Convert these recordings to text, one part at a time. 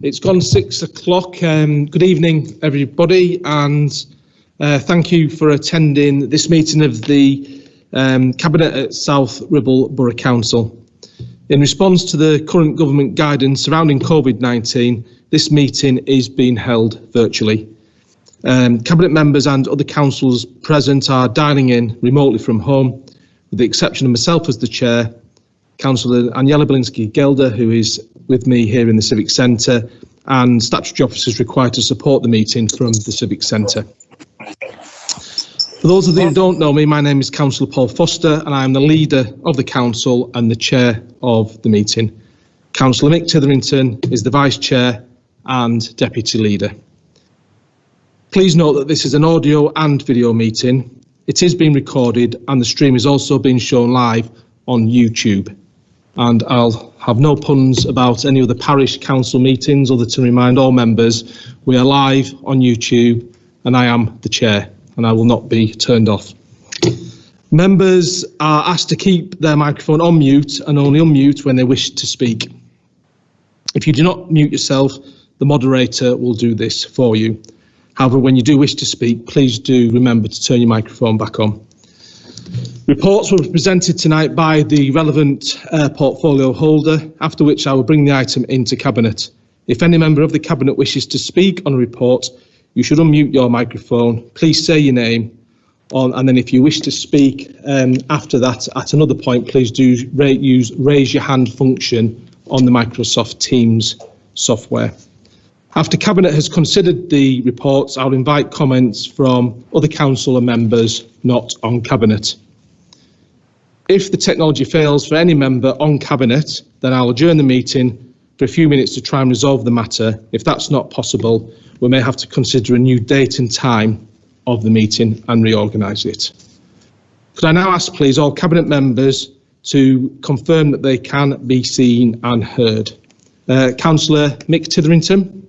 It's gone 6 o'clock. Good evening, everybody, and thank you for attending this meeting of the Cabinet at South Ribble Borough Council. In response to the current government guidance surrounding COVID-19, this meeting is being held virtually. Cabinet members and other councillors present are dialing in remotely from home, with the exception of myself as the chair, Councillor Aniela Bielinski-Gelder, who is with me here in the Civic Centre, and statutory officers required to support the meeting from the Civic Centre. For those of you who don't know me, my name is Councillor Paul Foster, and I am the leader of the council and the chair of the meeting. Councillor Mick Titherington is the vice chair and deputy leader. Please note that this is an audio and video meeting. It is being recorded and the stream is also being shown live on YouTube. And I'll have no puns about any other parish council meetings other to remind all members we are live on YouTube and I am the chair and I will not be turned off. Members are asked to keep their microphone on mute and only unmute when they wish to speak. If you do not mute yourself, the moderator will do this for you. However, when you do wish to speak, please do remember to turn your microphone back on. Reports will be presented tonight by the relevant portfolio holder, after which I will bring the item into Cabinet. If any member of the Cabinet wishes to speak on a report, you should unmute your microphone. Please say your name, and then if you wish to speak after that at another point, please do use raise your hand function on the Microsoft Teams software. After Cabinet has considered the reports, I'll invite comments from other councillor members not on Cabinet. If the technology fails for any member on Cabinet, then I'll adjourn the meeting for a few minutes to try and resolve the matter. If that's not possible, we may have to consider a new date and time of the meeting and reorganise it. Could I now ask, please, all Cabinet members to confirm that they can be seen and heard? Councillor Mick Titherington.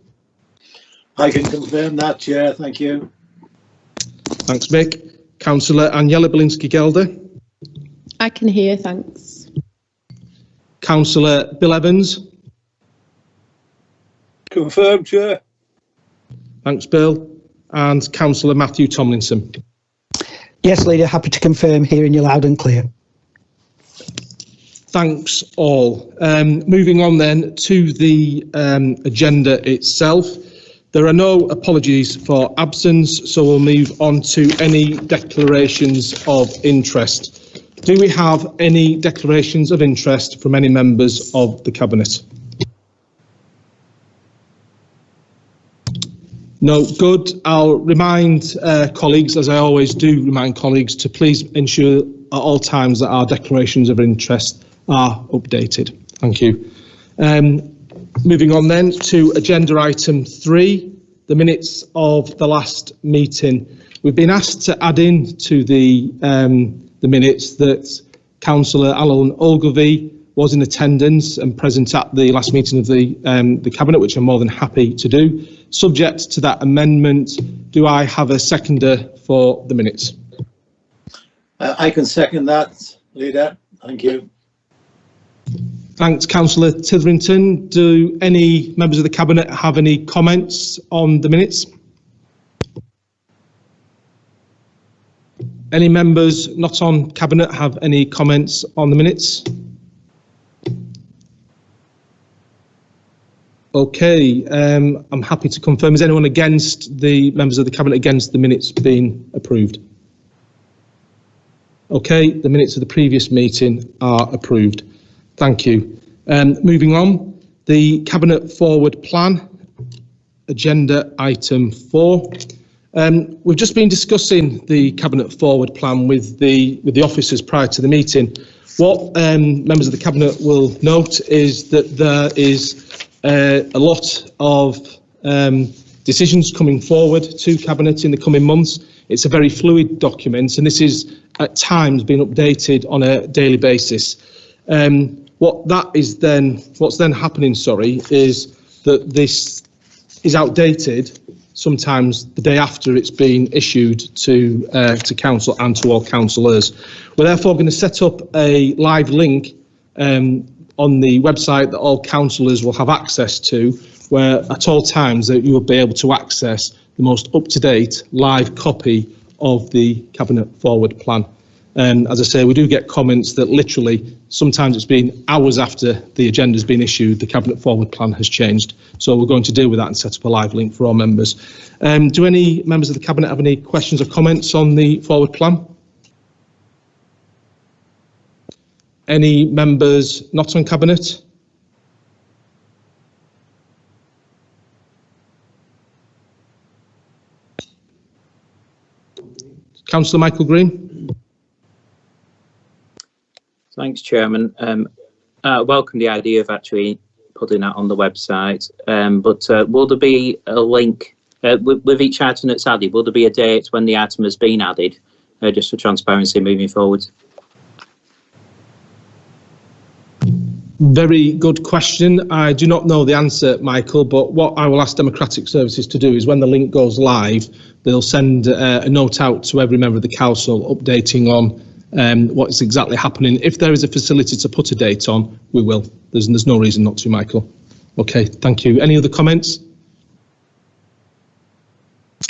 I can confirm that, Chair. Thank you. Thanks, Mick. Councillor Aniela Bielinski-Gelder. I can hear, thanks. Councillor Bill Evans. Confirmed, Chair. Thanks, Bill. And Councillor Matthew Tomlinson. Yes, Leader, happy to confirm, hearing you loud and clear. Thanks all. Moving on then to the agenda itself. There are no apologies for absence, so we'll move on to any declarations of interest. Do we have any declarations of interest from any members of the Cabinet? No, good. I'll remind colleagues, as I always do remind colleagues, to please ensure at all times that our declarations of interest are updated. Thank you. Moving on then to agenda item 3, the minutes of the last meeting. We've been asked to add in to the minutes that Councillor Alan Ogilvie was in attendance and present at the last meeting of the Cabinet, which I'm more than happy to do. Subject to that amendment, do I have a seconder for the minutes? I can second that, Leader. Thank you. Thanks, Councillor Titherington. Do any members of the Cabinet have any comments on the minutes? Any members not on Cabinet have any comments on the minutes? Okay, I'm happy to confirm. Is anyone against the members of the Cabinet against the minutes being approved? Okay, the minutes of the previous meeting are approved. Thank you. Moving on, the Cabinet Forward Plan, agenda item 4. We've just been discussing the Cabinet Forward Plan with the officers prior to the meeting. What members of the Cabinet will note is that there is a lot of decisions coming forward to Cabinet in the coming months. It's a very fluid document, and this is at times being updated on a daily basis. What's then happening, is that this is outdated sometimes the day after it's been issued to council and to all councillors. We're therefore going to set up a live link on the website that all councillors will have access to, where at all times that you will be able to access the most up-to-date live copy of the Cabinet Forward Plan. As I say, we do get comments that literally sometimes it's been hours after the agenda has been issued, the Cabinet Forward Plan has changed. So we're going to deal with that and set up a live link for all members. Do any members of the Cabinet have any questions or comments on the Forward Plan? Any members not on Cabinet? Councillor Michael Green. Thanks, Chairman. Welcome the idea of actually putting that on the website, but will there be a link with each item that's added? Will there be a date when the item has been added, just for transparency moving forward? Very good question. I do not know the answer, Michael, but what I will ask Democratic Services to do is when the link goes live, they'll send a note out to every member of the council updating on what is exactly happening. If there is a facility to put a date on, we will. There's no reason not to, Michael. Okay, thank you. Any other comments?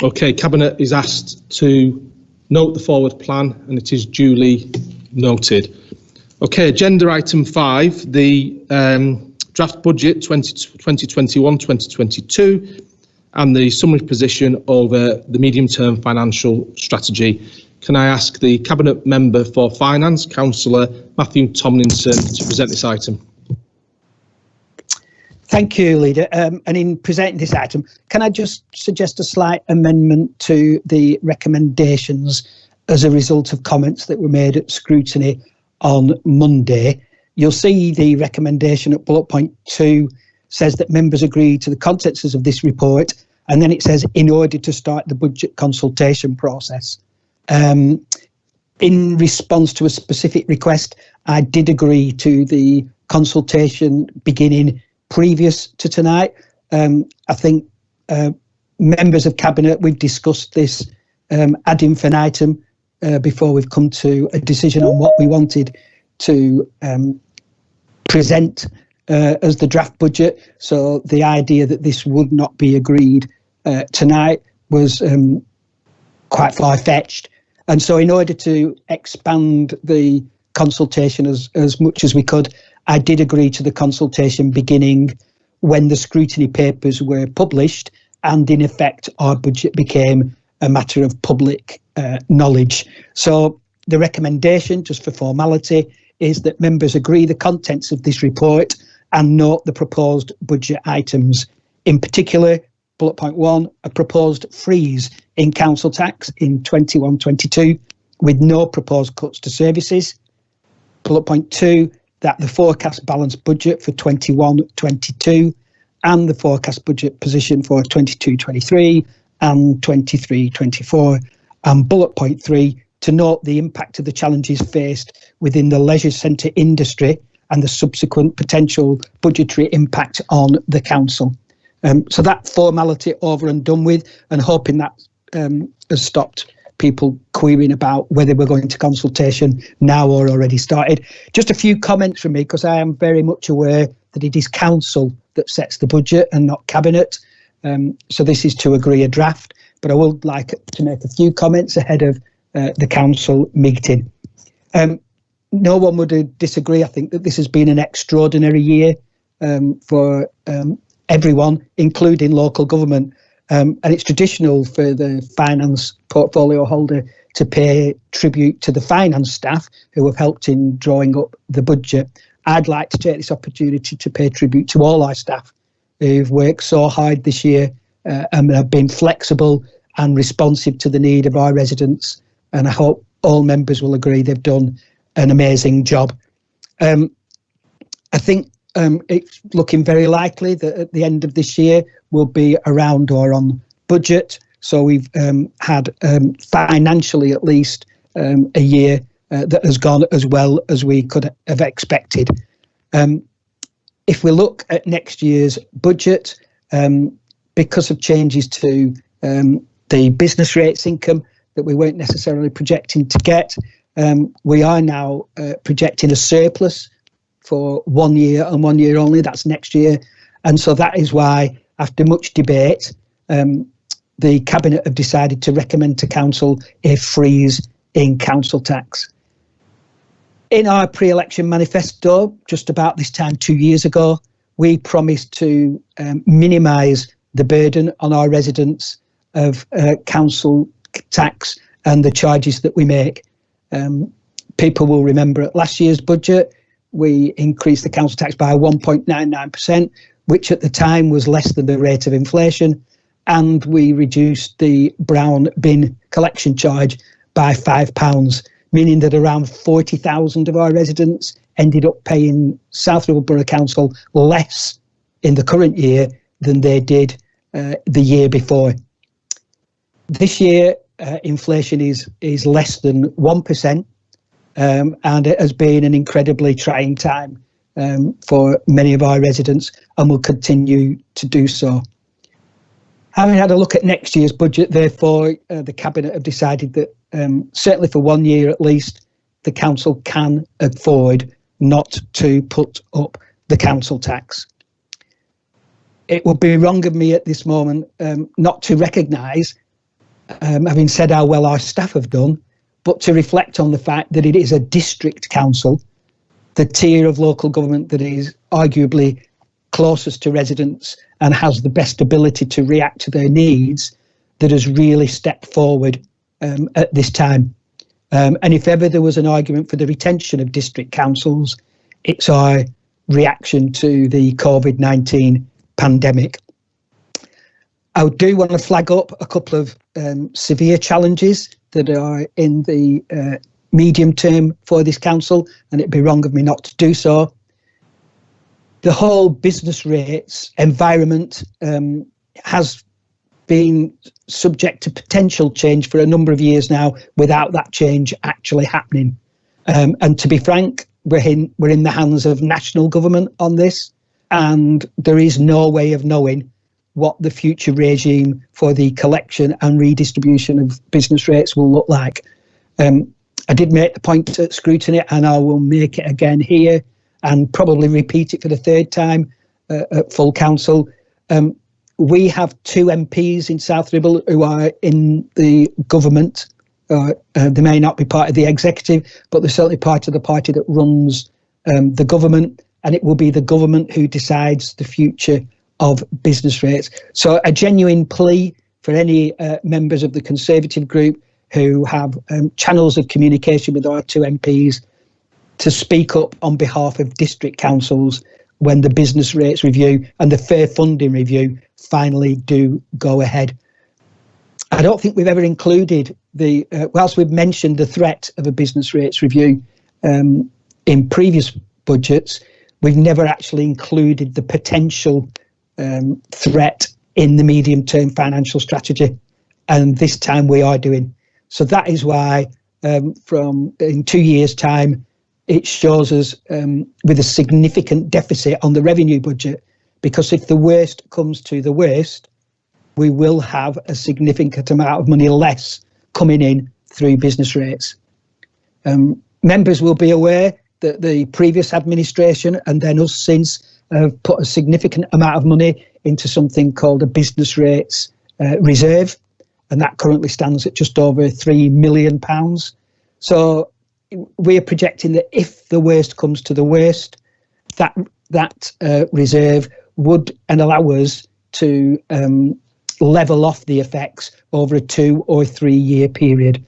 Okay, Cabinet is asked to note the forward plan and it is duly noted. Okay, agenda item 5, the draft budget 2021-2022 and the summary position over the medium-term financial strategy. Can I ask the Cabinet Member for Finance, Councillor Matthew Tomlinson, to present this item? Thank you, Leader. And in presenting this item, can I just suggest a slight amendment to the recommendations as a result of comments that were made at scrutiny on Monday? You'll see the recommendation at bullet point 2 says that members agree to the contents of this report, and then it says in order to start the budget consultation process. In response to a specific request, I did agree to the consultation beginning previous to tonight. I think members of Cabinet, we've discussed this ad infinitum before we've come to a decision on what we wanted to present as the draft budget. So the idea that this would not be agreed tonight was quite far-fetched. And so in order to expand the consultation as much as we could, I did agree to the consultation beginning when the scrutiny papers were published, and in effect our budget became a matter of public knowledge. So the recommendation, just for formality, is that members agree the contents of this report and note the proposed budget items. In particular, bullet point 1, a proposed freeze in council tax in 21-22 with no proposed cuts to services. Bullet point 2, that the forecast balanced budget for 21-22 and the forecast budget position for 22-23 and 23-24. And bullet point 3, to note the impact of the challenges faced within the leisure centre industry and the subsequent potential budgetary impact on the council. So that formality over and done with, and hoping that has stopped people querying about whether we're going to consultation now or already started. Just a few comments from me, because I am very much aware that it is council that sets the budget and not Cabinet. So this is to agree a draft, but I would like to make a few comments ahead of the council meeting. No one would disagree. I think that this has been an extraordinary year for everyone, including local government. And it's traditional for the finance portfolio holder to pay tribute to the finance staff who have helped in drawing up the budget. I'd like to take this opportunity to pay tribute to all our staff who've worked so hard this year and have been flexible and responsive to the need of our residents. And I hope all members will agree they've done an amazing job. I think it's looking very likely that at the end of this year we'll be around or on budget. So we've had financially at least a year that has gone as well as we could have expected. If we look at next year's budget, because of changes to the business rates income that we weren't necessarily projecting to get, we are now projecting a surplus for 1 year and 1 year only. That's next year. And so that is why after much debate, the Cabinet have decided to recommend to Council a freeze in council tax. In our pre-election manifesto, just about this time 2 years ago, we promised to minimise the burden on our residents of council tax and the charges that we make. People will remember at last year's budget, we increased the council tax by 1.99%, which at the time was less than the rate of inflation, and we reduced the brown bin collection charge by £5, meaning that around 40,000 of our residents ended up paying South Ribble Borough Council less in the current year than they did the year before. This year, inflation is less than 1%, and it has been an incredibly trying time for many of our residents, and will continue to do so. Having had a look at next year's budget, therefore, the Cabinet have decided that certainly for 1 year at least, the council can afford not to put up the council tax. It would be wrong of me at this moment not to recognise, having said how well our staff have done, but to reflect on the fact that it is a district council, the tier of local government that is arguably closest to residents and has the best ability to react to their needs, that has really stepped forward at this time. And if ever there was an argument for the retention of district councils, it's our reaction to the COVID-19 pandemic. I do want to flag up a couple of severe challenges that are in the medium term for this council, and it'd be wrong of me not to do so. The whole business rates environment has been subject to potential change for a number of years now without that change actually happening. And to be frank, we're in the hands of national government on this, and there is no way of knowing what the future regime for the collection and redistribution of business rates will look like. I did make the point at scrutiny, and I will make it again here, and probably repeat it for the third time at full council. We have 2 MPs in South Ribble who are in the government. They may not be part of the executive, but they're certainly part of the party that runs the government, and it will be the government who decides the future of business rates. So a genuine plea for any members of the Conservative group who have channels of communication with our 2 MPs to speak up on behalf of district councils when the business rates review and the fair funding review finally do go ahead. I don't think we've ever included whilst we've mentioned the threat of a business rates review in previous budgets, we've never actually included the potential threat in the medium-term financial strategy, and this time we are doing. So that is why from in 2 years' time, it shows us with a significant deficit on the revenue budget, because if the worst comes to the worst, we will have a significant amount of money less coming in through business rates. Members will be aware that the previous administration and then us since have put a significant amount of money into something called a business rates reserve, and that currently stands at just over £3 million. So we're projecting that if the worst comes to the worst, that reserve would allow us to level off the effects over a 2 or 3 year period.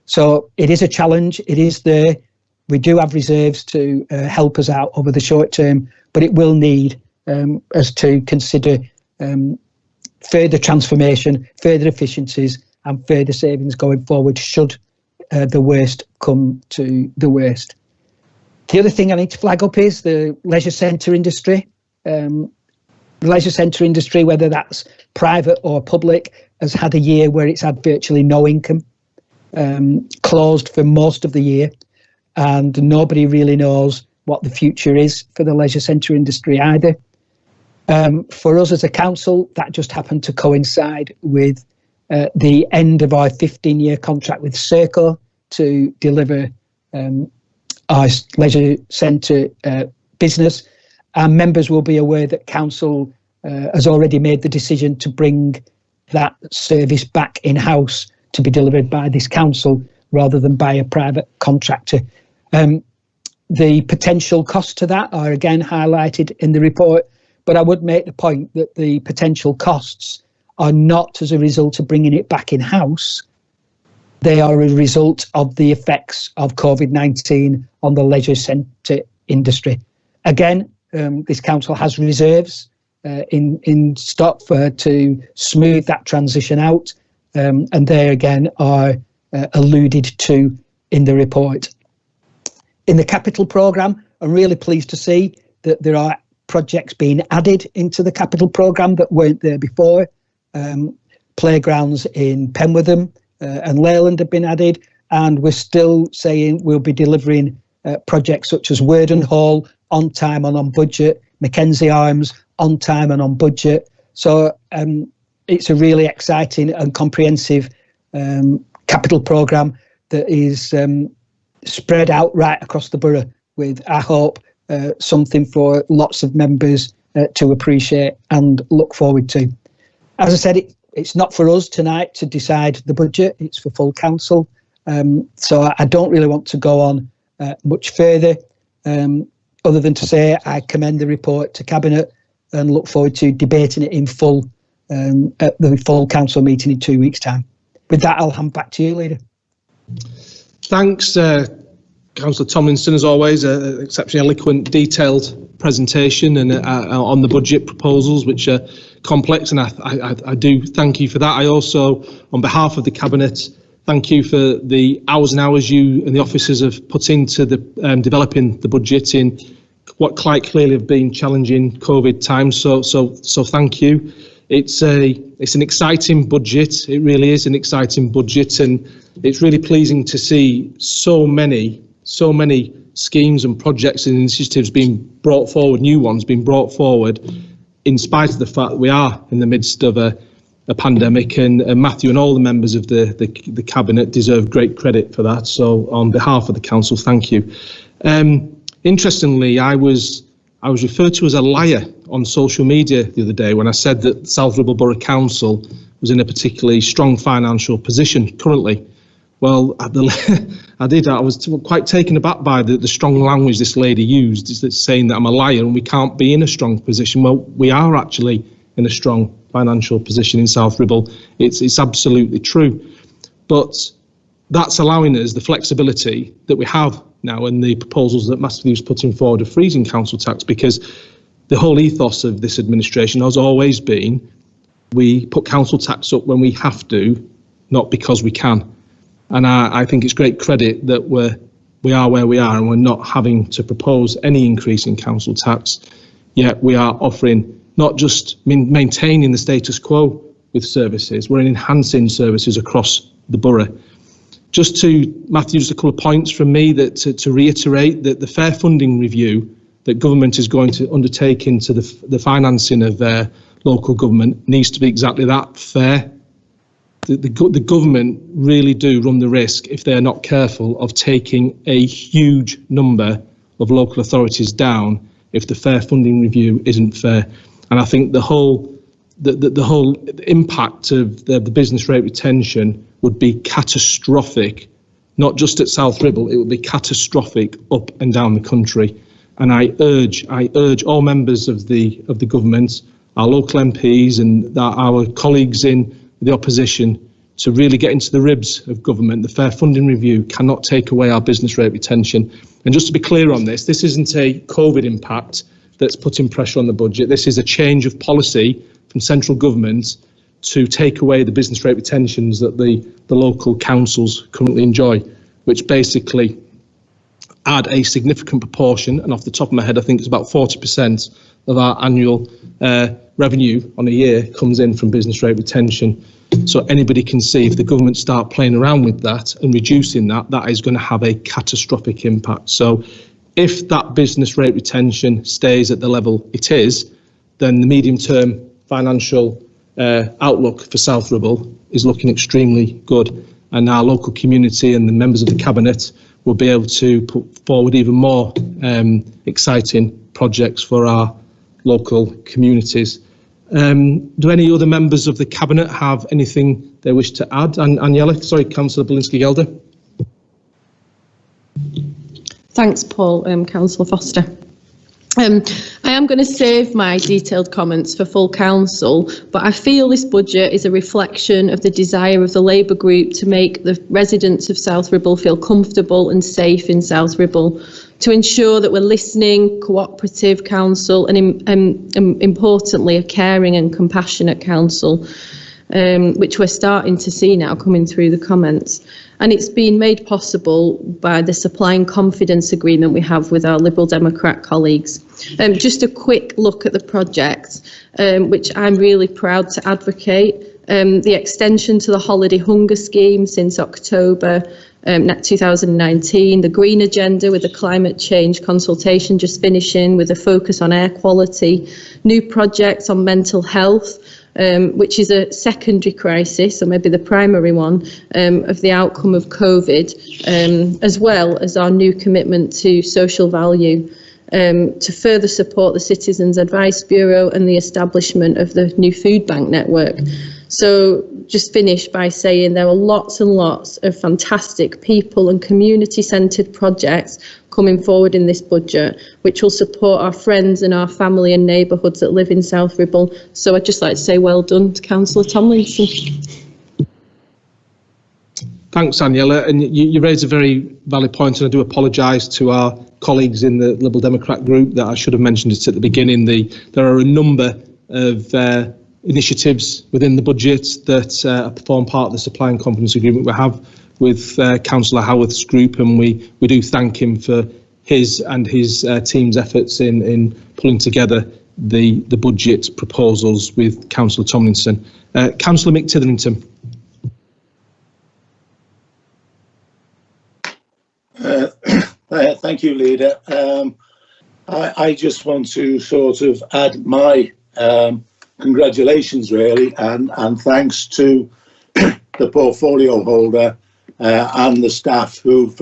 So it is a challenge. It is there. We do have reserves to help us out over the short term, but it will need us to consider further transformation, further efficiencies and further savings going forward should the worst come to the worst. The other thing I need to flag up is the leisure centre industry. The leisure centre industry, whether that's private or public, has had a year where it's had virtually no income, closed for most of the year, and nobody really knows what the future is for the leisure centre industry either. For us as a council, that just happened to coincide with the end of our 15-year contract with Serco to deliver our leisure centre business. And members will be aware that council has already made the decision to bring that service back in-house to be delivered by this council rather than by a private contractor. The potential costs to that are again highlighted in the report, but I would make the point that the potential costs are not as a result of bringing it back in-house. They are a result of the effects of COVID-19 on the leisure centre industry. Again, this council has reserves in stock to smooth that transition out, and they again are alluded to in the report. In the capital programme, I'm really pleased to see that there are projects being added into the capital programme that weren't there before. Playgrounds in Penwortham and Leyland have been added, and we're still saying we'll be delivering projects such as Worden Hall on time and on budget, Mackenzie Arms on time and on budget. So it's a really exciting and comprehensive capital programme that is spread out right across the borough with, I hope, something for lots of members to appreciate and look forward to. As I said, it's not for us tonight to decide the budget, it's for full council. So I don't really want to go on much further, other than to say I commend the report to Cabinet and look forward to debating it in full at the full council meeting in 2 weeks' time. With that, I'll hand back to you, Leader. Thanks, Councillor Tomlinson, as always, an exceptionally eloquent, detailed presentation and on the budget proposals, which are complex, and I do thank you for that. I also, on behalf of the Cabinet, thank you for the hours and hours you and the officers have put into the developing the budget in what quite clearly have been challenging COVID times. So thank you. It's an exciting budget. It really is an exciting budget, and it's really pleasing to see so many schemes and projects and initiatives being brought forward, new ones being brought forward, in spite of the fact that we are in the midst of a pandemic, and Matthew and all the members of the Cabinet deserve great credit for that. So on behalf of the Council, thank you. Interestingly, I was referred to as a liar on social media the other day when I said that South Ribble Borough Council was in a particularly strong financial position currently. Well, I did. I was quite taken aback by the strong language this lady used, is saying that I'm a liar and we can't be in a strong position. Well, we are actually in a strong financial position in South Ribble. It's absolutely true. But that's allowing us the flexibility that we have now in the proposals that Matthew's putting forward of freezing council tax, because the whole ethos of this administration has always been we put council tax up when we have to, not because we can. And I think it's great credit that we are where we are and we're not having to propose any increase in council tax, yet we are offering not just maintaining the status quo with services, we're enhancing services across the borough. Just to, Matthew, just a couple of points from me that to reiterate that the fair funding review that government is going to undertake into the financing of local government needs to be exactly that, fair. The government really do run the risk, if they're not careful, of taking a huge number of local authorities down if the fair funding review isn't fair. And I think the whole impact of the business rate retention would be catastrophic, not just at South Ribble, it would be catastrophic up and down the country. And I urge all members of the government, our local MPs and our colleagues in the opposition to really get into the ribs of government. The fair funding review cannot take away our business rate retention. And just to be clear on this isn't a COVID impact that's putting pressure on the budget. This is a change of policy from central government to take away the business rate retentions that the local councils currently enjoy, which basically add a significant proportion, and off the top of my head I think it's about 40% of our annual revenue on a year comes in from business rate retention. So anybody can see if the government start playing around with that and reducing that, that is going to have a catastrophic impact. So if that business rate retention stays at the level it is, then the medium term financial outlook for South Ribble is looking extremely good, and our local community and the members of the Cabinet will be able to put forward even more exciting projects for our local communities. Do any other members of the Cabinet have anything they wish to add? Aniela, sorry, Councillor Bolinski-Gelder. Thanks, Paul. Councillor Foster. I am going to save my detailed comments for full council, but I feel this budget is a reflection of the desire of the Labour group to make the residents of South Ribble feel comfortable and safe in South Ribble, to ensure that we're listening, cooperative council, and importantly, a caring and compassionate council, which we're starting to see now coming through the comments. And it's been made possible by the supply and confidence agreement we have with our Liberal Democrat colleagues. Just a quick look at the project, which I'm really proud to advocate. The extension to the holiday hunger scheme since October 2019, the green agenda with the climate change consultation just finishing with a focus on air quality, new projects on mental health, which is a secondary crisis, or maybe the primary one, of the outcome of COVID, as well as our new commitment to social value, to further support the Citizens Advice Bureau and the establishment of the new food bank network. So just finish by saying there are lots and lots of fantastic people and community-centred projects coming forward in this budget, which will support our friends and our family and neighbourhoods that live in South Ribble. So I'd just like to say well done to Councillor Tomlinson. Thanks, Aniela. And you raised a very valid point, and I do apologise to our colleagues in the Liberal Democrat group that I should have mentioned it at the beginning. There are a number of initiatives within the budget that form part of the supply and confidence agreement we have with Councillor Howarth's group, and we do thank him for his and his team's efforts in pulling together the budget proposals with Councillor Tomlinson. Councillor Mick Titherington. Thank you, Leader. I just want to sort of add my congratulations, really, and thanks to the portfolio holder and the staff who've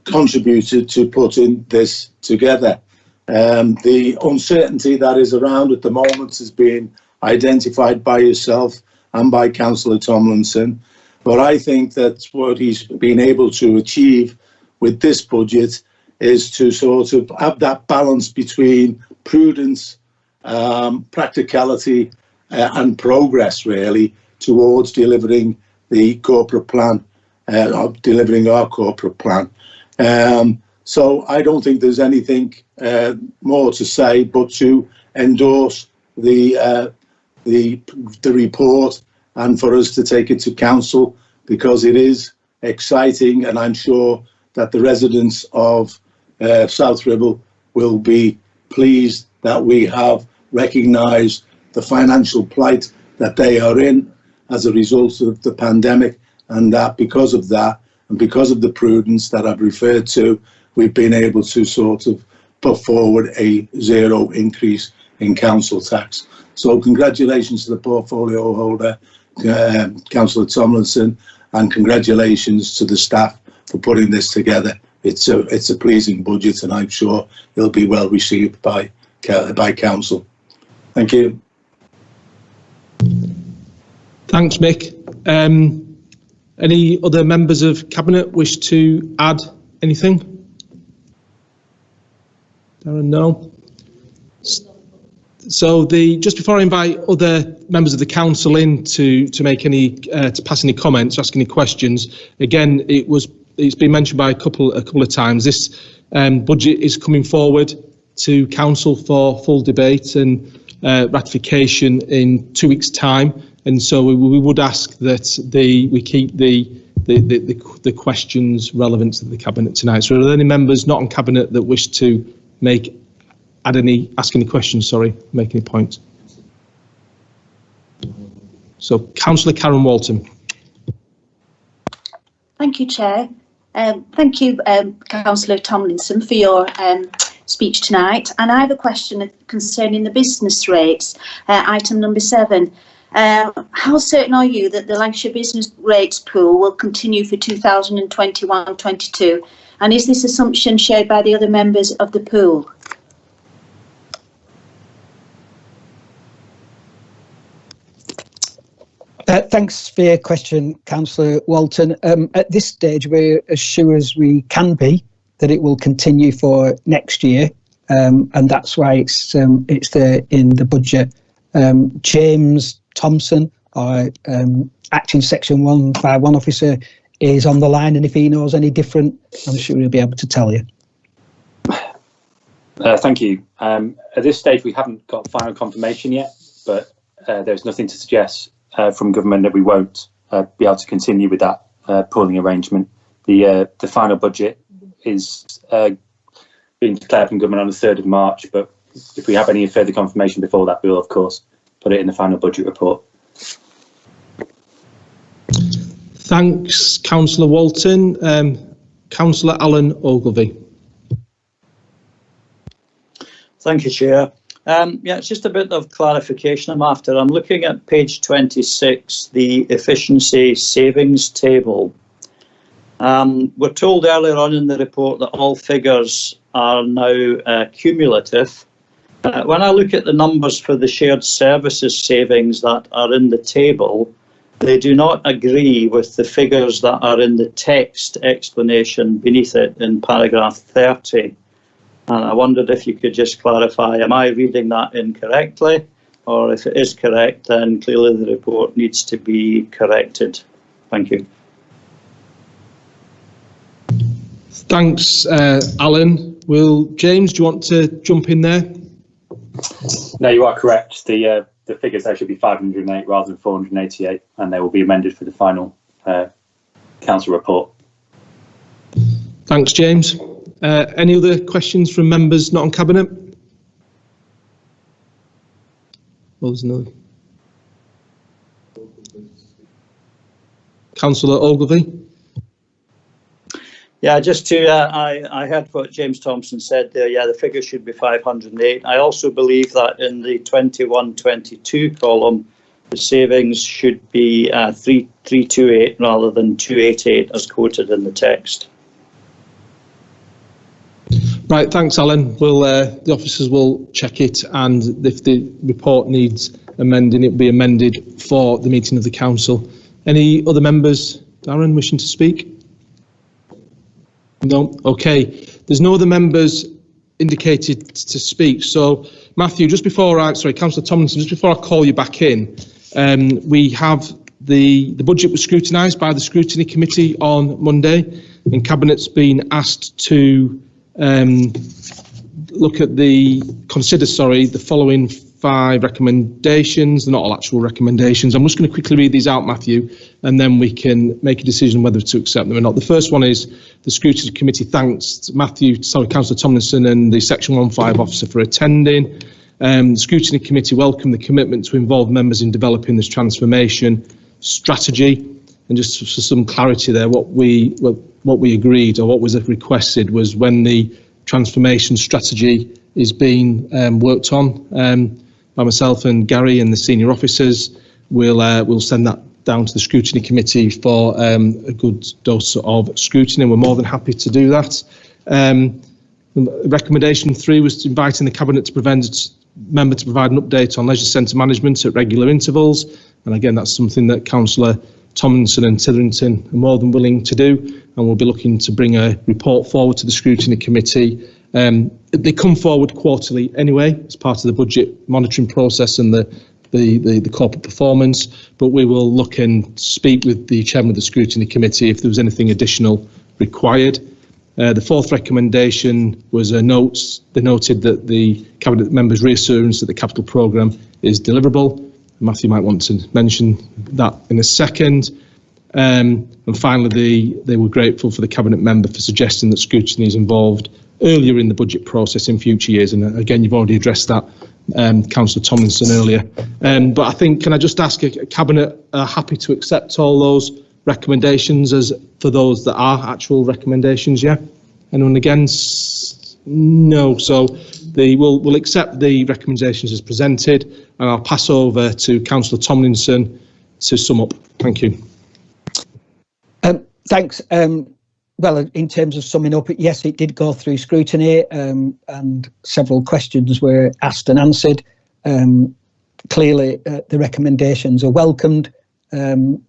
contributed to putting this together. The uncertainty that is around at the moment has been identified by yourself and by Councillor Tomlinson, but I think that what he's been able to achieve with this budget is to sort of have that balance between prudence, practicality and progress, really, towards delivering the corporate plan, delivering our corporate plan. So I don't think there's anything more to say but to endorse the report and for us to take it to council, because it is exciting, and I'm sure that the residents of South Ribble will be pleased that we have recognised the financial plight that they are in as a result of the pandemic, and that because of that and because of the prudence that I've referred to, we've been able to sort of put forward a zero increase in council tax. So congratulations to the portfolio holder, Councillor Tomlinson, and congratulations to the staff for putting this together. It's a pleasing budget, and I'm sure it'll be well received by council. Thank you. Thanks, Mick. Any other members of Cabinet wish to add anything? Darren, no. So just before I invite other members of the council in to make any to pass any comments, ask any questions, again, it's been mentioned by a couple of times. This budget is coming forward to council for full debate and ratification in 2 weeks' time, and so we would ask that we keep the questions relevant to the Cabinet tonight. So are there any members not on Cabinet that wish to ask any questions, sorry, make any points? So Councillor Karen Walton. Thank you, Chair. Thank you, Councillor Tomlinson, for your speech tonight. And I have a question concerning the business rates, item number 7. How certain are you that the Lancashire Business Rates Pool will continue for 2021-22? And is this assumption shared by the other members of the pool? Thanks for your question, Councillor Walton. At this stage, we're as sure as we can be that it will continue for next year, and that's why it's there in the budget. James Thompson, our acting Section 151 officer, is on the line, and if he knows any different, I'm sure he'll be able to tell you. Thank you. At this stage, we haven't got final confirmation yet, but there's nothing to suggest from government that we won't be able to continue with that pooling arrangement. The final budget is being declared from government on the 3rd of March, but if we have any further confirmation before that, we will, of course, put it in the final budget report. Thanks, Councillor Walton. Councillor Alan Ogilvie. Thank you, Chair. Yeah, it's just a bit of clarification I'm after. I'm looking at page 26, the efficiency savings table. We're told earlier on in the report that all figures are now cumulative. When I look at the numbers for the shared services savings that are in the table, they do not agree with the figures that are in the text explanation beneath it in paragraph 30. And I wondered if you could just clarify, am I reading that incorrectly? Or if it is correct, then clearly the report needs to be corrected. Thank you. Thanks, Alan. James, do you want to jump in there? No, you are correct. The figures there should be 508 rather than 488, and they will be amended for the final council report. Thanks, James. Any other questions from members not on Cabinet? Well, there's no. Councillor Ogilvie. Yeah, just to, I heard what James Thompson said there. Yeah, the figure should be 508. I also believe that in the 21-22 column, the savings should be 328 rather than 288 as quoted in the text. Right, thanks, Alan. The officers will check it, and if the report needs amending, it will be amended for the meeting of the council. Any other members, Darren, wishing to speak? No? Okay. There's no other members indicated to speak. So, Matthew, Councillor Tomlinson, just before I call you back in, we have the budget was scrutinised by the Scrutiny Committee on Monday, and Cabinet's been asked to consider the following 5 recommendations. They're not all actual recommendations. I'm just going to quickly read these out, Matthew, and then we can make a decision whether to accept them or not. The first one is the Scrutiny Committee thanks Councillor Tomlinson and the Section 115 officer for attending. The Scrutiny Committee welcomed the commitment to involve members in developing this transformation strategy. And just for some clarity there, what we agreed, or what was requested, was when the transformation strategy is being worked on by myself and Gary and the senior officers, we'll send that down to the Scrutiny Committee for a good dose of scrutiny, and we're more than happy to do that. Recommendation 3 was inviting the Cabinet to provide an update on leisure centre management at regular intervals, and again that's something that Councillor Tomlinson and Titherington are more than willing to do, and we'll be looking to bring a report forward to the Scrutiny Committee. They come forward quarterly anyway as part of the budget monitoring process and the corporate performance, but we will look and speak with the chairman of the Scrutiny Committee if there was anything additional required. The 4th recommendation was they noted that the Cabinet members' reassurance that the capital programme is deliverable. Matthew might want to mention that in a second. And finally, they were grateful for the Cabinet member for suggesting that scrutiny is involved earlier in the budget process in future years. And again, you've already addressed that, Councillor Tomlinson, earlier. But I think, can I just ask, Cabinet are happy to accept all those recommendations as for those that are actual recommendations, yeah? Anyone against? No. So we'll accept the recommendations as presented, and I'll pass over to Councillor Tomlinson to sum up. Thank you. Thanks. Well, in terms of summing up, yes, it did go through scrutiny, and several questions were asked and answered. Clearly, the recommendations are welcomed, and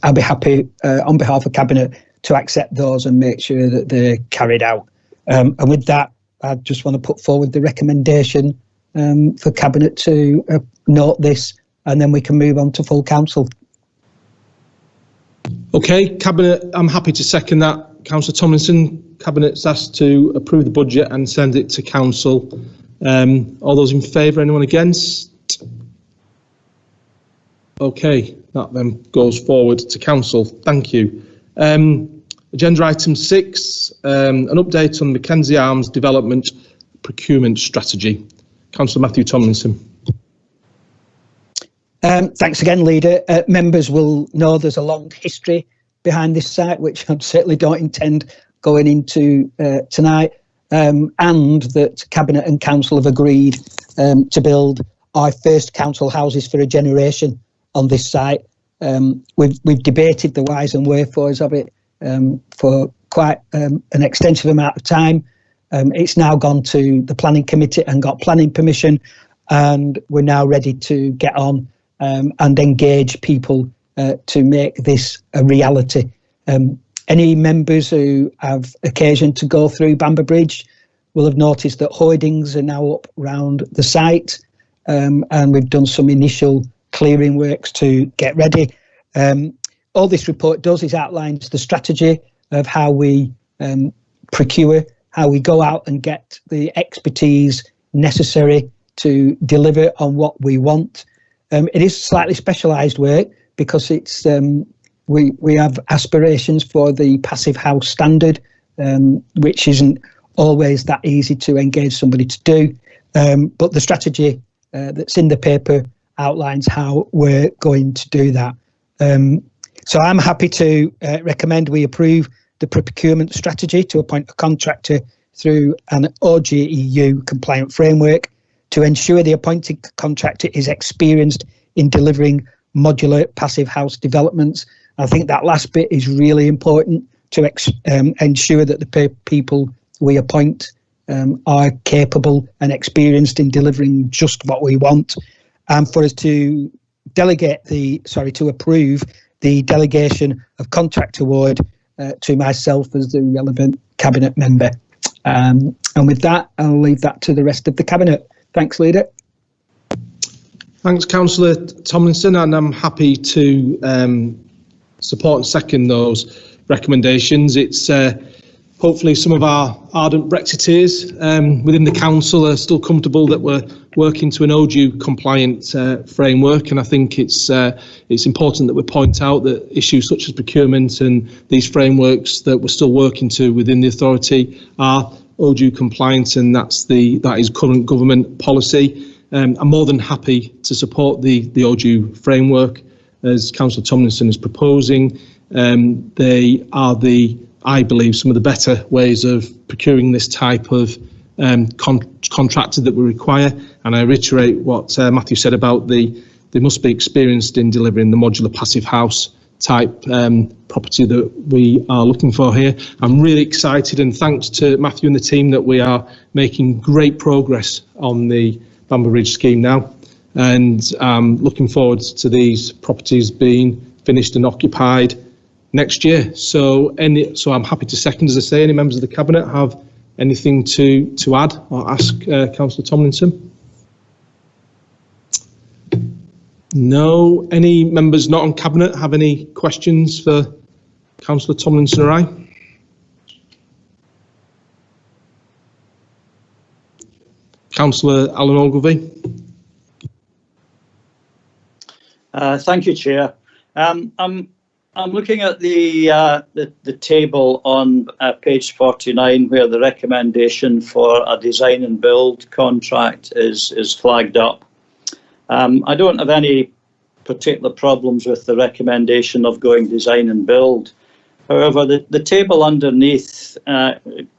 I'll be happy on behalf of Cabinet to accept those and make sure that they're carried out. And with that, I just want to put forward the recommendation for Cabinet to note this, and then we can move on to full council. Okay, Cabinet, I'm happy to second that. Councillor Tomlinson, Cabinet's asked to approve the budget and send it to Council. All those in favour, anyone against? Okay, that then goes forward to Council. Thank you. Agenda item 6, an update on Mackenzie Arms development procurement strategy. Councillor Matthew Tomlinson. Thanks again, Leader. Members will know there's a long history behind this site, which I certainly don't intend going into tonight, and that Cabinet and Council have agreed to build our first council houses for a generation on this site. We've debated the whys and wherefores of it for quite an extensive amount of time. It's now gone to the planning committee and got planning permission, and we're now ready to get on and engage people to make this a reality. Any members who have occasion to go through Bamber Bridge will have noticed that hoardings are now up around the site, and we've done some initial clearing works to get ready. All this report does is outlines the strategy of how we procure, how we go out and get the expertise necessary to deliver on what we want. It is slightly specialised work because it's we have aspirations for the passive house standard, which isn't always that easy to engage somebody to do. But the strategy that's in the paper outlines how we're going to do that. So I'm happy to recommend we approve the procurement strategy to appoint a contractor through an OGEU compliant framework to ensure the appointed contractor is experienced in delivering modular passive house developments. I think that last bit is really important to ensure that the people we appoint are capable and experienced in delivering just what we want, and for us to approve the delegation of contract award to myself as the relevant Cabinet member. And with that, I'll leave that to the rest of the Cabinet. Thanks, Leader. Thanks, Councillor Tomlinson, and I'm happy to support and second those recommendations. It's hopefully some of our ardent Brexiteers within the council are still comfortable that we're working to an OGEU compliant framework, and I think it's important that we point out that issues such as procurement and these frameworks that we're still working to within the authority are OGEU compliant, and that is current government policy. I'm more than happy to support the OGEU framework as Councillor Tomlinson is proposing. They are I believe, some of the better ways of procuring this type of contractor that we require. And I reiterate what Matthew said about they must be experienced in delivering the modular passive house type property that we are looking for here. I'm really excited, and thanks to Matthew and the team that we are making great progress on the Bamber Bridge scheme now, and looking forward to these properties being finished and occupied next year. So I'm happy to second, as I say. Any members of the Cabinet have anything to add or ask Councillor Tomlinson? No. Any members not on Cabinet have any questions for Councillor Tomlinson or I? Councillor Alan Ogilvie. Thank you, Chair. I'm looking at the table on page 49 where the recommendation for a design and build contract is flagged up. I don't have any particular problems with the recommendation of going design and build. However, the table underneath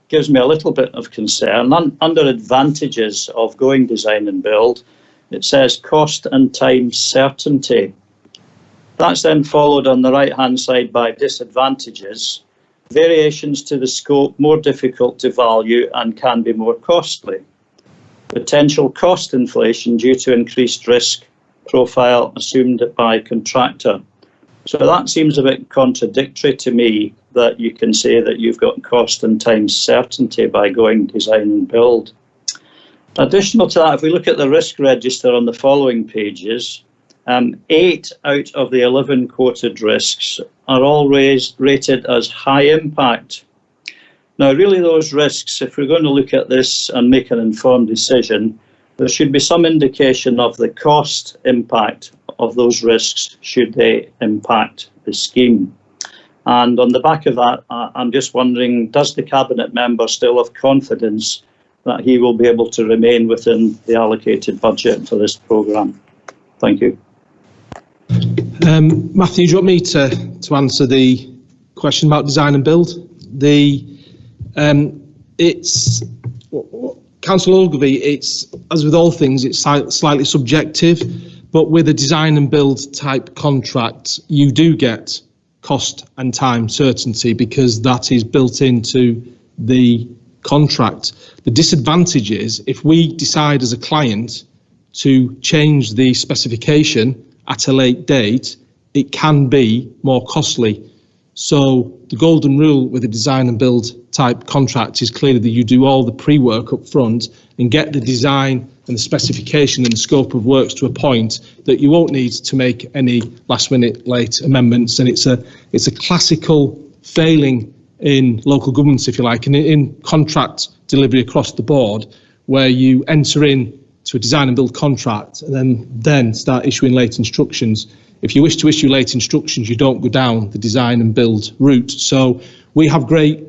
gives me a little bit of concern. Under advantages of going design and build, it says cost and time certainty. That's then followed on the right-hand side by disadvantages, variations to the scope more difficult to value and can be more costly, potential cost inflation due to increased risk profile assumed by contractor. So that seems a bit contradictory to me, that you can say that you've got cost and time certainty by going design and build. Additional to that, if we look at the risk register on the following pages, 8 out of the 11 quoted risks are all rated as high impact. Now, really those risks, if we're going to look at this and make an informed decision, there should be some indication of the cost impact of those risks should they impact the scheme. And on the back of that, I'm just wondering, does the Cabinet member still have confidence that he will be able to remain within the allocated budget for this programme? Thank you. Matthew, do you want me to answer the question about design and build? It's Councillor Ogilvie, it's, as with all things, it's slightly subjective, but with a design and build type contract, you do get cost and time certainty because that is built into the contract. The disadvantage is if we decide as a client to change the specification at a late date, it can be more costly. So the golden rule with a design and build type contract is clearly that you do all the pre-work up front and get the design and the specification and the scope of works to a point that you won't need to make any last minute late amendments. And it's a classical failing in local governments, if you like, and in contract delivery across the board, where you enter in to a design and build contract and then start issuing late instructions. If you wish to issue late instructions, you don't go down the design and build route. So we have great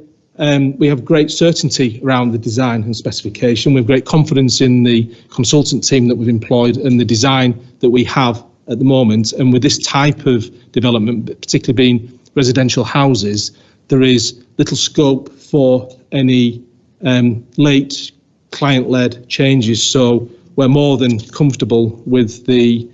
certainty around the design and specification. We have great confidence in the consultant team that we've employed and the design that we have at the moment. And with this type of development, particularly being residential houses, there is little scope for any late client-led changes. So we're more than comfortable with the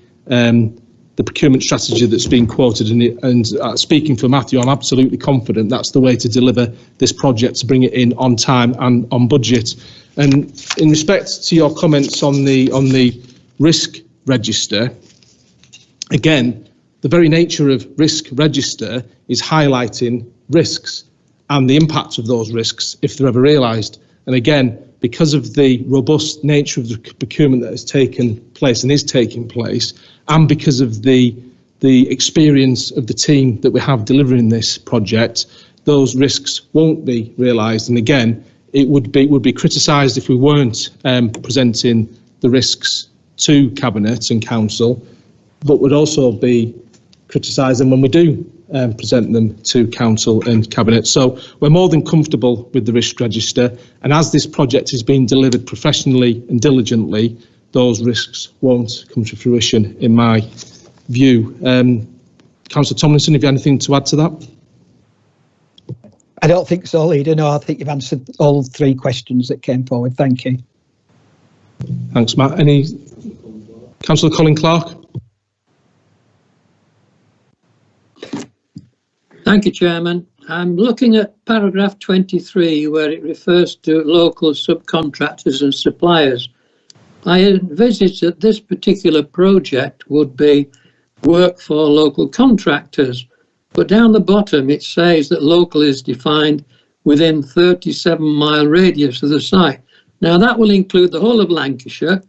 procurement strategy that's been quoted, and speaking for Matthew, I'm absolutely confident that's the way to deliver this project, to bring it in on time and on budget. And in respect to your comments on the risk register, again, the very nature of risk register is highlighting risks and the impact of those risks if they're ever realised. And again, because of the robust nature of the procurement that has taken place and is taking place, and because of the experience of the team that we have delivering this project, those risks won't be realised. And again, it would be criticised if we weren't presenting the risks to Cabinet and Council, but would also be criticising when we do present them to Council and Cabinet. So we're more than comfortable with the risk register, and as this project is being delivered professionally and diligently, those risks won't come to fruition in my view. Councillor Tomlinson, have you anything to add to that? I don't think so, Leader. No, I think you've answered all 3 questions that came forward. Thank you. Thanks, Matt. Councillor Colin Clark? Thank you, Chairman. I'm looking at paragraph 23, where it refers to local subcontractors and suppliers. I envisage that this particular project would be work for local contractors, but down the bottom it says that local is defined within 37-mile radius of the site. Now that will include the whole of Lancashire,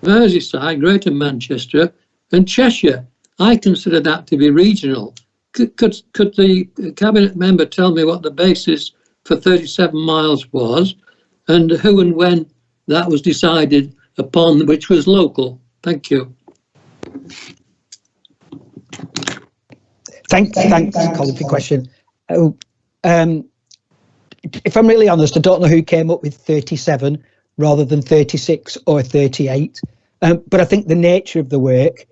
Merseyside, Greater Manchester and Cheshire. I consider that to be regional. Could the Cabinet member tell me what the basis for 37 miles was and who and when that was decided upon, which was local? Thank you. Thanks, Colin, for your question. If I'm really honest, I don't know who came up with 37 rather than 36 or 38. But I think the nature of the work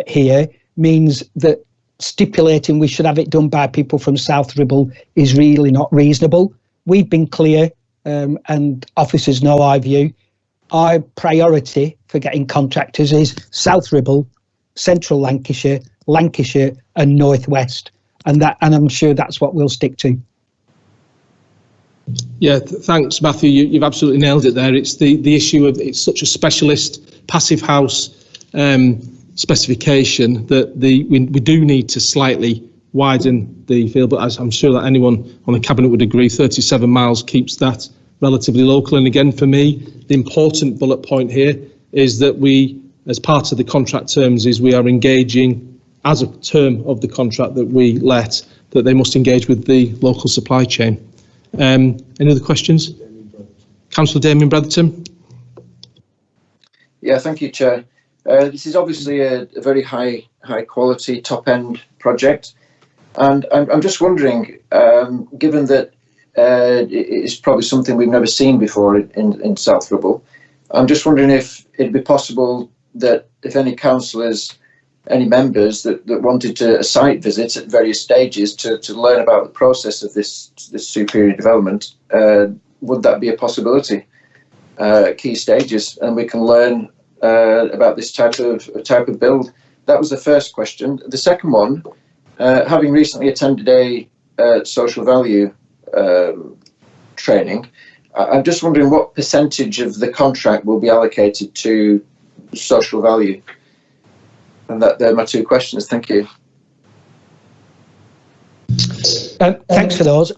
here means that stipulating we should have it done by people from South Ribble is really not reasonable. We've been clear, and officers know our view. Our priority for getting contractors is South Ribble, Central Lancashire, Lancashire and North West, and I'm sure that's what we'll stick to. Yeah, thanks, Matthew. You've absolutely nailed it there. It's the issue of it's such a specialist passive house specification that we do need to slightly widen the field, but as I'm sure that anyone on the Cabinet would agree, 37 miles keeps that relatively local. And again, for me, the important bullet point here is that we, as part of the contract terms, is we are engaging as a term of the contract that we let, that they must engage with the local supply chain. Any other questions? Councillor Damien Bretherton. Yeah, thank you, Chair. This is obviously a very high quality, top end project. And I'm just wondering, given that it's probably something we've never seen before in South Ribble, I'm just wondering if it'd be possible that if any councillors, any members that wanted to a site visit at various stages to learn about the process of this superior development, would that be a possibility at key stages, and we can learn about this type of build? That was the first question. The second one, having recently attended a social value training, I'm just wondering what percentage of the contract will be allocated to social value. And they're my two questions. Thank you. Thanks for those.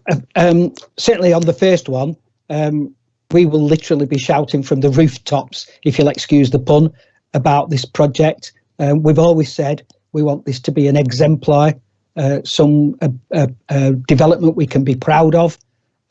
Certainly on the first one, we will literally be shouting from the rooftops, if you'll excuse the pun, about this project. We've always said we want this to be an exemplar, some development we can be proud of,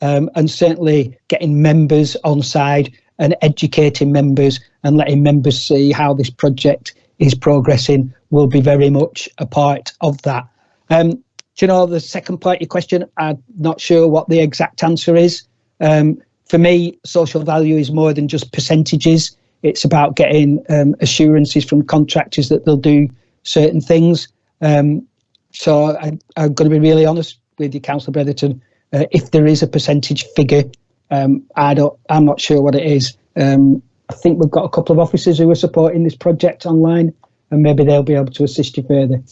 and certainly getting members on side and educating members and letting members see how this project is progressing will be very much a part of that. Do you know the second part of your question? I'm not sure what the exact answer is. For me, social value is more than just percentages. It's about getting assurances from contractors that they'll do certain things. So I'm going to be really honest with you, Councillor Bretherton. If there is a percentage figure, I'm not sure what it is. I think we've got a couple of officers who are supporting this project online, and maybe they'll be able to assist you further.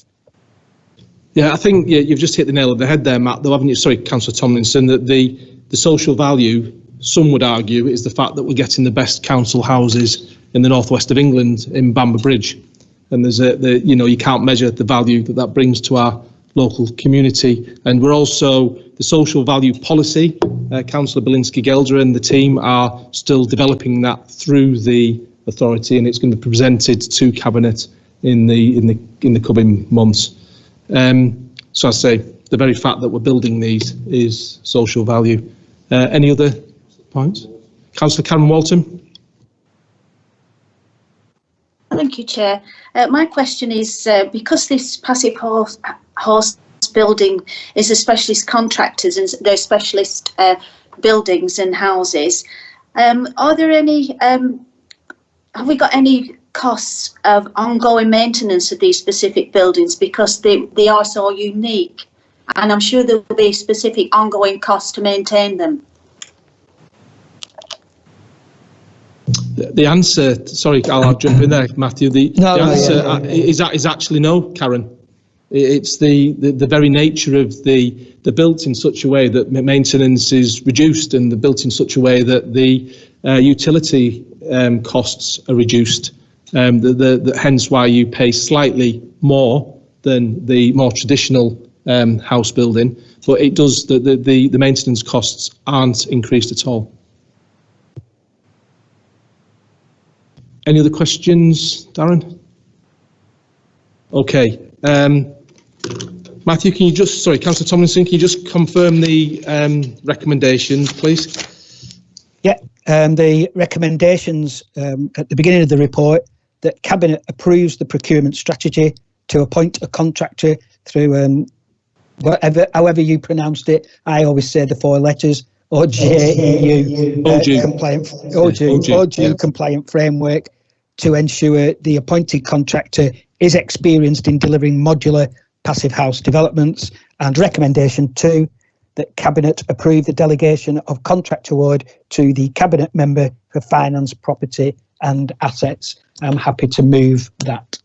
Yeah, I think you've just hit the nail on the head there, Matt, though, haven't you? Sorry, Councillor Tomlinson, that the social value, some would argue, is the fact that we're getting the best council houses in the northwest of England in Bamber Bridge. And there's you can't measure the value that brings to our local community. And we're also, the social value policy, Councillor Belinsky-Gelder and the team are still developing that through the authority, and it's going to be presented to Cabinet in the coming months. So I say the very fact that we're building these is social value. Any other points? Councillor Karen Walton. Thank you, Chair. My question is, because this passive horse building is a specialist contractors and they're specialist buildings and houses, are there any, have we got any costs of ongoing maintenance of these specific buildings, because they are so unique, and I'm sure there will be specific ongoing costs to maintain them? The answer, sorry, I'll jump in there, Matthew. The answer is actually no, Karen. It's the very nature of the built in such a way that maintenance is reduced, and the built in such a way that the utility costs are reduced. Hence why you pay slightly more than the more traditional house building, but it does the maintenance costs aren't increased at all. Any other questions, Darren? Okay. Matthew, can you just, sorry, Councillor Tomlinson, can you just confirm the recommendations, please? Yeah, the recommendations at the beginning of the report, that Cabinet approves the procurement strategy to appoint a contractor through however you pronounced it. I always say the four letters, OJEU compliant framework, to ensure the appointed contractor is experienced in delivering modular passive house developments. And recommendation 2, that Cabinet approve the delegation of contract award to the Cabinet member for finance, property and assets. I'm happy to move that.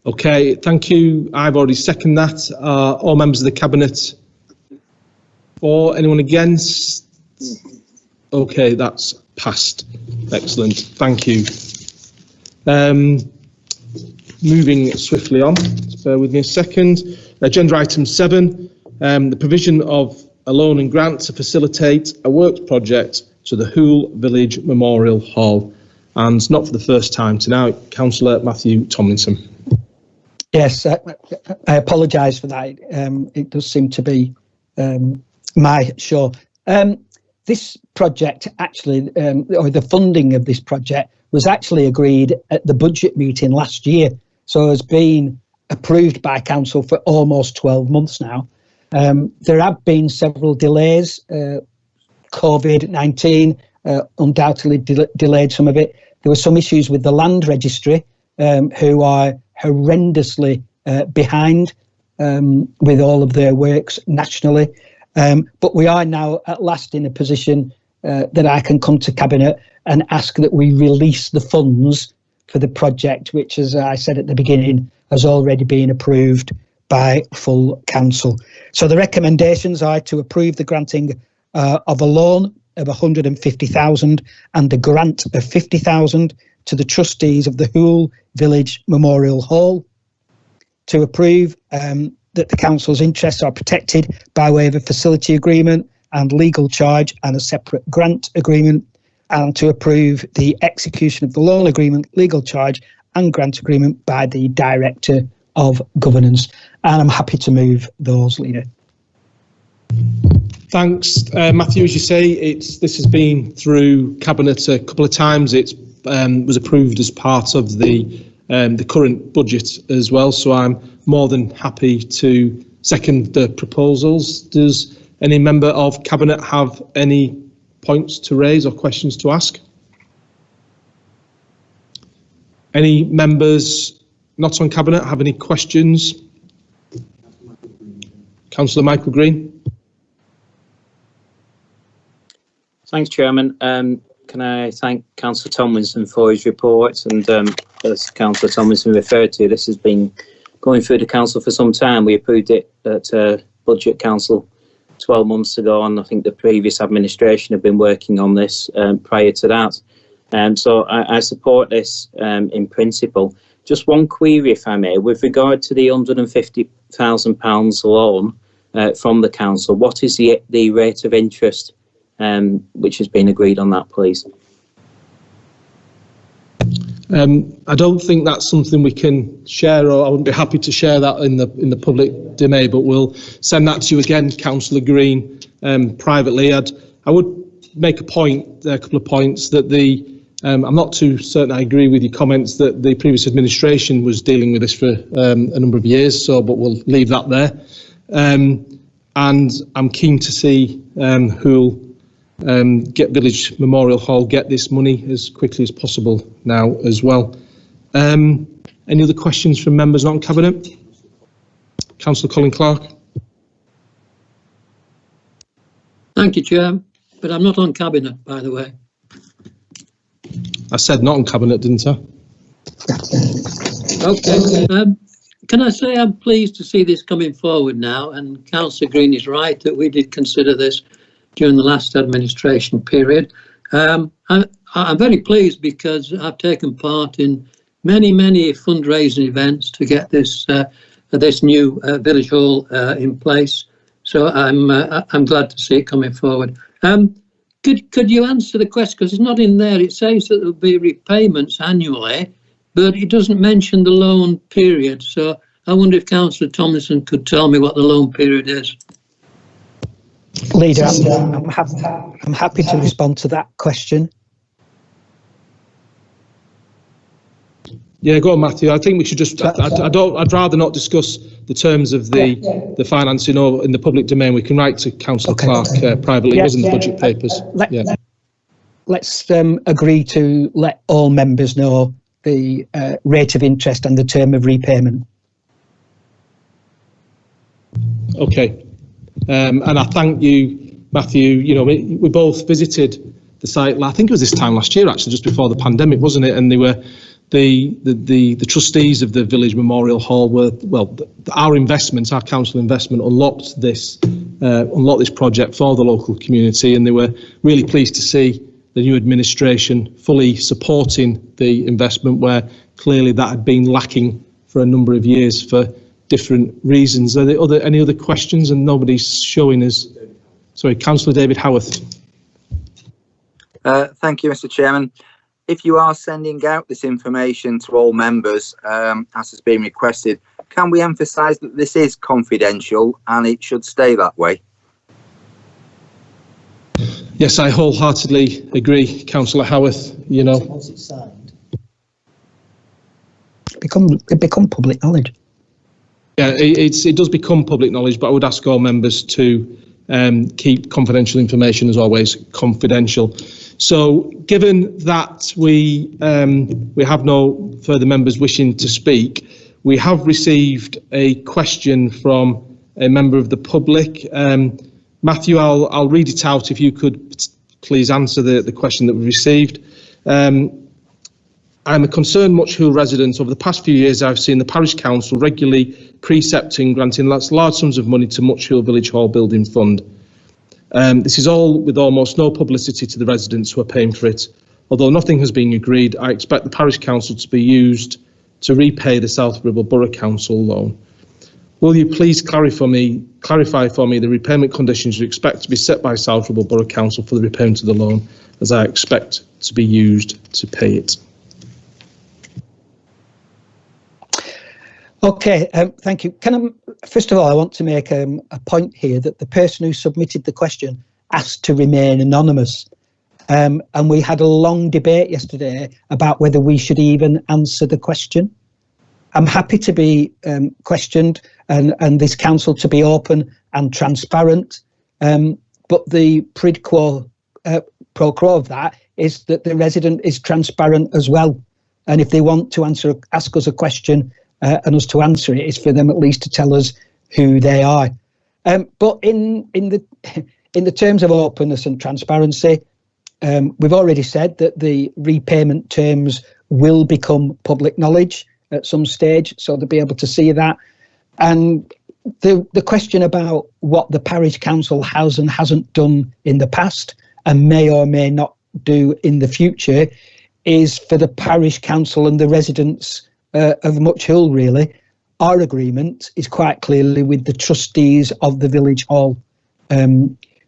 Okay, thank you. I've already seconded that. All members of the Cabinet for? Anyone against? Okay, that's passed. Excellent. Thank you. moving swiftly on. Just bear with me a second. Agenda item 7, the provision of a loan and grant to facilitate a works project to the Hoole Village Memorial Hall. And not for the first time tonight, Councillor Matthew Tomlinson. Yes, I apologise for that. It does seem to be my show. This project actually, or the funding of this project, was actually agreed at the budget meeting last year. So it's been approved by council for almost 12 months now. There have been several delays. COVID-19 undoubtedly delayed some of it. There were some issues with the land registry, who are horrendously behind with all of their works nationally. But we are now at last in a position that I can come to Cabinet and ask that we release the funds for the project, which, as I said at the beginning, has already been approved by full council. So the recommendations are to approve the granting of a loan of 150,000 and a grant of 50,000 to the trustees of the Hoole Village Memorial Hall, to approve that the council's interests are protected by way of a facility agreement and legal charge and a separate grant agreement, and to approve the execution of the loan agreement, legal charge and grant agreement by the Director of Governance. And I'm happy to move those, Leader. Thanks, Matthew. As you say, this has been through Cabinet a couple of times. It was approved as part of the current budget as well. So I'm more than happy to second the proposals. Does any member of Cabinet have any points to raise or questions to ask? Any members not on Cabinet have any questions? Councillor Michael Green. Thanks, Chairman. Can I thank Councillor Tomlinson for his report? And as Councillor Tomlinson referred to, this has been going through the council for some time. We approved it at Budget Council 12 months ago, and I think the previous administration have been working on this prior to that. So I support this in principle. Just one query, if I may, with regard to the £150,000 loan from the council, what is the rate of interest which has been agreed on that, please? I don't think that's something we can share, or I wouldn't be happy to share that in the public domain, but we'll send that to you again, Councillor Green, privately. I would make a couple of points that I'm not too certain I agree with your comments that the previous administration was dealing with this for a number of years, but we'll leave that there. And I'm keen to see Hoole Village Memorial Hall get this money as quickly as possible now as well. Any other questions from members not on Cabinet? Councillor Colin Clark. Thank you, Chair, but I'm not on Cabinet, by the way. I said not on Cabinet, didn't I? Okay. Can I say I'm pleased to see this coming forward now, and Councillor Green is right that we did consider this during the last administration period. I'm very pleased because I've taken part in many fundraising events to get this new village hall in place. So I'm glad to see it coming forward. Could you answer the question, because it's not in there? It says that there'll be repayments annually, but it doesn't mention the loan period. So I wonder if Councillor Tomlinson could tell me what the loan period is. Leader, I'm happy to respond to that question. Yeah, go on, Matthew. I think we should just. I'd rather not discuss the terms of the financing or in the public domain. We can write to Councillor Clark privately. It was in the budget papers. Let's agree to let all members know the rate of interest and the term of repayment. Okay. And I thank you, Matthew. You know, we both visited the site. I think it was this time last year, actually, just before the pandemic, wasn't it? And they were the trustees of the Village Memorial Hall were, well, our investment, our council investment, unlocked this project for the local community, and they were really pleased to see the new administration fully supporting the investment, where clearly that had been lacking for a number of years for different reasons. Are there any other questions? And nobody's showing us. Sorry, Councillor David Howarth. Thank you, Mr. Chairman. If you are sending out this information to all members, as has been requested, can we emphasise that this is confidential and it should stay that way? Yes, I wholeheartedly agree, Councillor Howarth. You know, once it's signed, it become public knowledge. Yeah, it does become public knowledge, but I would ask all members to keep confidential information, as always, confidential. So, given that we have no further members wishing to speak, we have received a question from a member of the public. Matthew, I'll read it out if you could please answer the question that we received. I'm a concerned Much Hoole resident. Over the past few years, I've seen the parish council regularly precepting, granting large sums of money to Much Hoole Village Hall Building Fund. This is all with almost no publicity to the residents who are paying for it. Although nothing has been agreed, I expect the parish council to be used to repay the South Ribble Borough Council loan. Will you please clarify for me the repayment conditions you expect to be set by South Ribble Borough Council for the repayment of the loan, as I expect to be used to pay it? Okay, thank you. First of all, I want to make a point here that the person who submitted the question asked to remain anonymous. And we had a long debate yesterday about whether we should even answer the question. I'm happy to be questioned and this council to be open and transparent. But the quid pro quo of that is that the resident is transparent as well. And if they want to ask us a question and us to answer it, is for them at least to tell us who they are. But in the terms of openness and transparency, we've already said that the repayment terms will become public knowledge at some stage, so they'll be able to see that. And the question about what the parish council has and hasn't done in the past and may or may not do in the future is for the parish council and the residents of Much Hoole, really. Our agreement is quite clearly with the trustees of the village hall.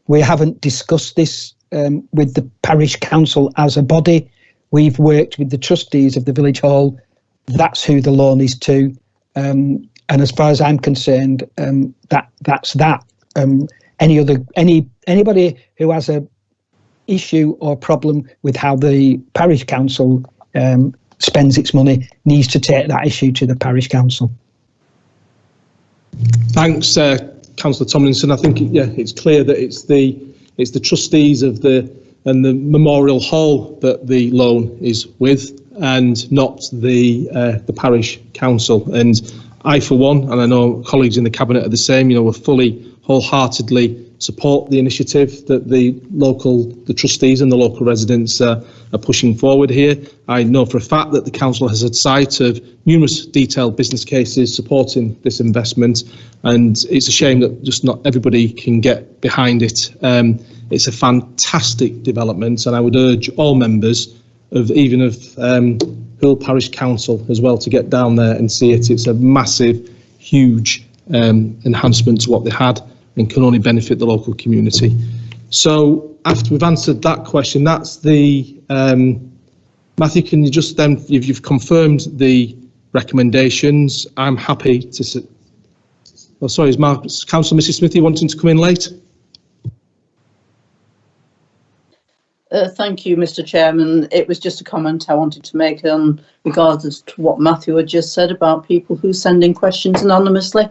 We haven't discussed this with the parish council as a body. We've worked with the trustees of the village hall. That's who the loan is to. And as far as I'm concerned, that's that. Anybody who has a issue or problem with how the parish council spends its money needs to take that issue to the parish council. Thanks, Councillor Tomlinson. I think it's clear that it's the trustees of the Memorial Hall that the loan is with, and not the parish council. And I, for one, and I know colleagues in the cabinet are the same, we're fully, wholeheartedly support the initiative that the trustees and the local residents are pushing forward here. I know for a fact that the council has had sight of numerous detailed business cases supporting this investment, and it's a shame that just not everybody can get behind it. It's a fantastic development, and I would urge all members of Hoole Parish Council as well to get down there and see it. It's a massive, huge enhancement to what they had, and can only benefit the local community. So after we've answered that question, that's the Matthew, can you just then, if you've confirmed the recommendations, I'm happy to. Oh, sorry, is Councillor Mrs. Smithy wanting to come in late? Thank you, Mr. Chairman. It was just a comment I wanted to make regardless to what Matthew had just said about people who send in questions anonymously.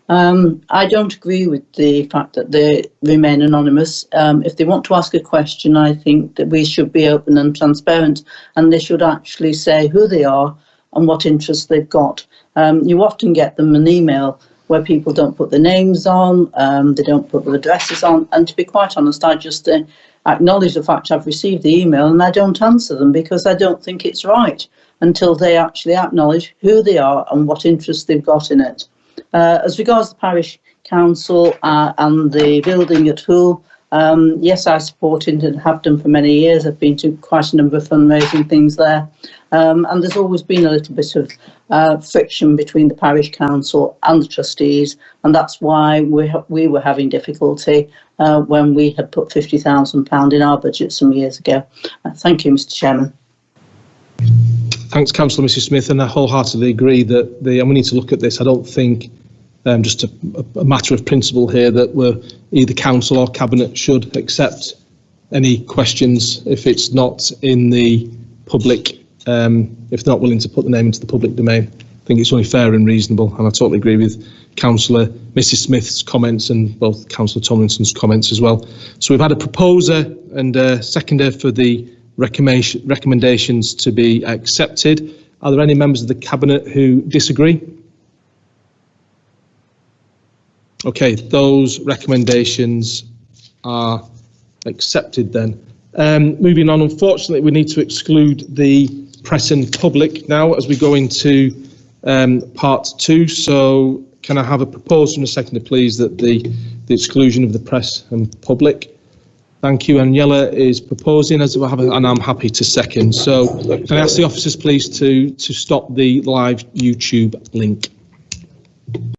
I don't agree with the fact that they remain anonymous. If they want to ask a question, I think that we should be open and transparent, and they should actually say who they are and what interests they've got. You often get them an email where people don't put their names on, they don't put their addresses on, and to be quite honest, I just acknowledge the fact I've received the email and I don't answer them because I don't think it's right until they actually acknowledge who they are and what interests they've got in it. As regards the parish council and the building at Hoole, Yes, I support it and have done for many years. I've been to quite a number of fundraising things there. And there's always been a little bit of friction between the parish council and the trustees, and that's why we were having difficulty when we had put £50,000 in our budget some years ago. Thank you, Mr. Chairman. Thanks, Councillor Mrs Smith, and I wholeheartedly agree that and we need to look at this. I don't think just a matter of principle here that either council or cabinet should accept any questions if it's not in the public, if they're not willing to put the name into the public domain. I think it's only fair and reasonable, and I totally agree with Councillor Mrs Smith's comments and both Councillor Tomlinson's comments as well. So we've had a proposer and a seconder for the recommendations to be accepted. Are there any members of the cabinet who disagree? Okay, those recommendations are accepted then. Moving on, unfortunately, we need to exclude the press and public now as we go into part 2. So can I have a proposal from the seconder, please, that the exclusion of the press and public? Thank you. Aniela is proposing, and I'm happy to second. So can I ask the officers, please, to stop the live YouTube link?